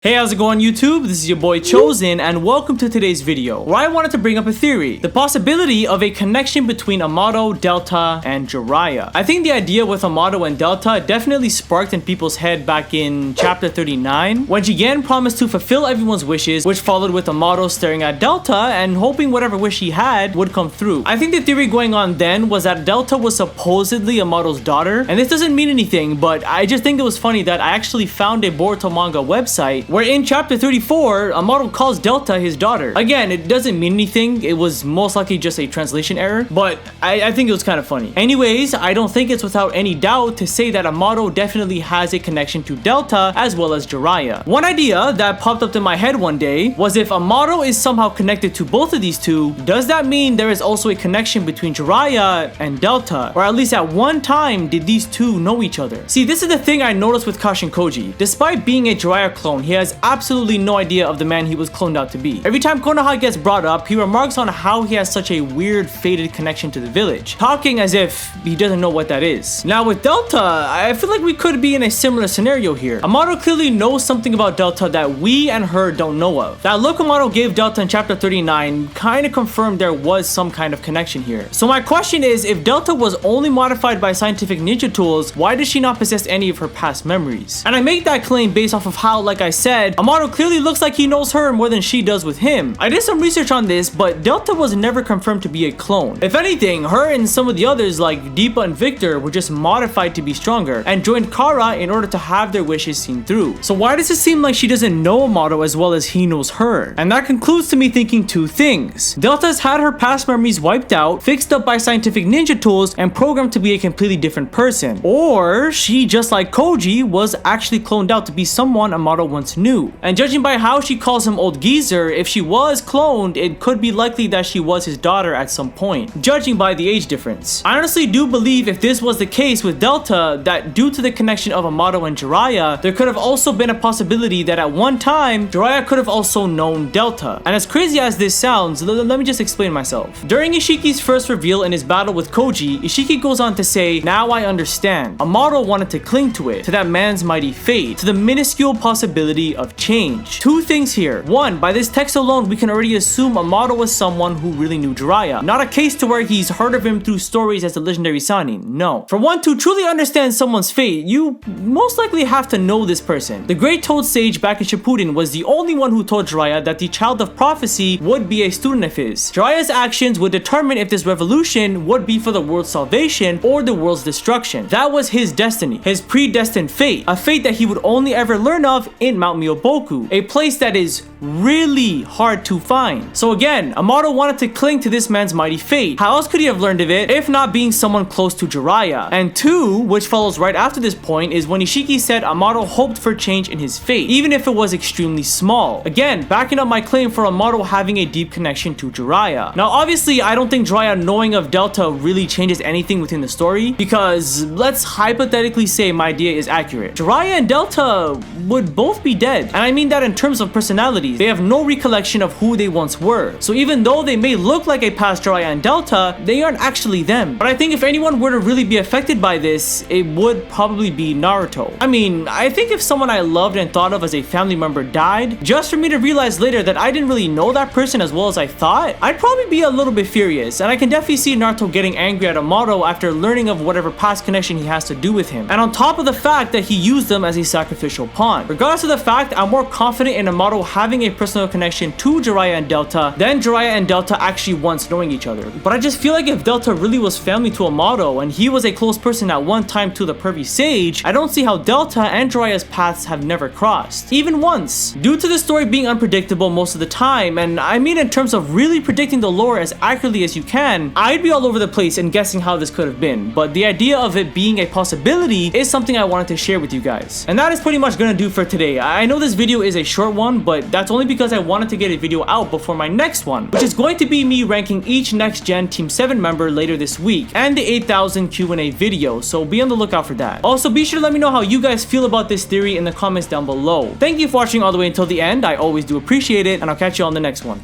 Hey, how's it going YouTube? This is your boy Chosen and welcome to today's video where I wanted to bring up a theory, the possibility of a connection between Amado, Delta, and Jiraya. I think the idea with Amado and Delta definitely sparked in people's head back in chapter 39 when Jigen promised to fulfill everyone's wishes, which followed with Amado staring at Delta and hoping whatever wish he had would come through. I think the theory going on then was that Delta was supposedly Amado's daughter, and this doesn't mean anything, but I just think it was funny that I actually found a Boruto manga website where in chapter 34, Amado calls Delta his daughter. Again, it doesn't mean anything. It was most likely just a translation error, but I think it was kind of funny. Anyways, I don't think it's without any doubt to say that Amado definitely has a connection to Delta as well as Jiraya. One idea that popped up in my head one day was if Amado is somehow connected to both of these two, does that mean there is also a connection between Jiraya and Delta? Or at least at one time, did these two know each other? See, this is the thing I noticed with Kashin Koji. Despite being a Jiraya clone, he has absolutely no idea of the man he was cloned out to be. Every time Konoha gets brought up, he remarks on how he has such a weird, faded connection to the village, talking as if he doesn't know what that is. Now with Delta, I feel like we could be in a similar scenario here. Amado clearly knows something about Delta that we and her don't know of. That look Amado gave Delta in chapter 39 kind of confirmed there was some kind of connection here. So my question is, if Delta was only modified by scientific ninja tools, why does she not possess any of her past memories? And I make that claim based off of how, like I said, Amado clearly looks like he knows her more than she does with him. I did some research on this, but Delta was never confirmed to be a clone. If anything, her and some of the others like Deepa and Victor were just modified to be stronger and joined Kara in order to have their wishes seen through. So why does it seem like she doesn't know Amado as well as he knows her? And that concludes to me thinking two things. Delta's had her past memories wiped out, fixed up by scientific ninja tools, and programmed to be a completely different person. Or she, just like Koji, was actually cloned out to be someone Amado once knew. And judging by how she calls him old geezer, if she was cloned, it could be likely that she was his daughter at some point, judging by the age difference. I honestly do believe if this was the case with Delta, that due to the connection of Amado and Jiraya, there could have also been a possibility that at one time, Jiraya could have also known Delta. And as crazy as this sounds, let me just explain myself. During Ishiki's first reveal in his battle with Koji, Ishiki goes on to say, "Now I understand. Amado wanted to cling to it, to that man's mighty fate, to the minuscule possibility of change." Two things here. One, by this text alone, we can already assume Amado was someone who really knew Jiraya. Not a case to where he's heard of him through stories as the legendary Sanin. No. For one, to truly understand someone's fate, you most likely have to know this person. The Great Toad Sage back in Shippuden was the only one who told Jiraya that the Child of Prophecy would be a student of his. Jiraya's actions would determine if this revolution would be for the world's salvation or the world's destruction. That was his destiny, his predestined fate, a fate that he would only ever learn of in Mount Myoboku, a place that is really hard to find. So again, Amado wanted to cling to this man's mighty fate. How else could he have learned of it if not being someone close to Jiraya? And two, which follows right after this point, is when Ishiki said Amado hoped for change in his fate, even if it was extremely small. Again, backing up my claim for Amado having a deep connection to Jiraya. Now obviously, I don't think Jiraya knowing of Delta really changes anything within the story, because let's hypothetically say my idea is accurate. Jiraya and Delta would both be dead, and I mean that in terms of personalities. They have no recollection of who they once were. So even though they may look like a past Jiraya and Delta, they aren't actually them. But I think if anyone were to really be affected by this, it would probably be Naruto. I mean, I think if someone I loved and thought of as a family member died, just for me to realize later that I didn't really know that person as well as I thought, I'd probably be a little bit furious. And I can definitely see Naruto getting angry at Amado after learning of whatever past connection he has to do with him. And on top of the fact that he used them as a sacrificial pawn. Regardless of the fact, I'm more confident in Amado having a personal connection to Jiraya and Delta than Jiraya and Delta actually once knowing each other. But I just feel like if Delta really was family to Amado and he was a close person at one time to the pervy sage, I don't see how Delta and Jiraya's paths have never crossed, even once. Due to the story being unpredictable most of the time, and I mean in terms of really predicting the lore as accurately as you can, I'd be all over the place in guessing how this could have been. But the idea of it being a possibility is something I wanted to share with you guys. And that is pretty much gonna do for today. I know this video is a short one, but that's only because I wanted to get a video out before my next one, which is going to be me ranking each next gen Team 7 member later this week, and the 8,000 Q&A video, so be on the lookout for that. Also, be sure to let me know how you guys feel about this theory in the comments down below. Thank you for watching all the way until the end. I always do appreciate it, and I'll catch you on the next one.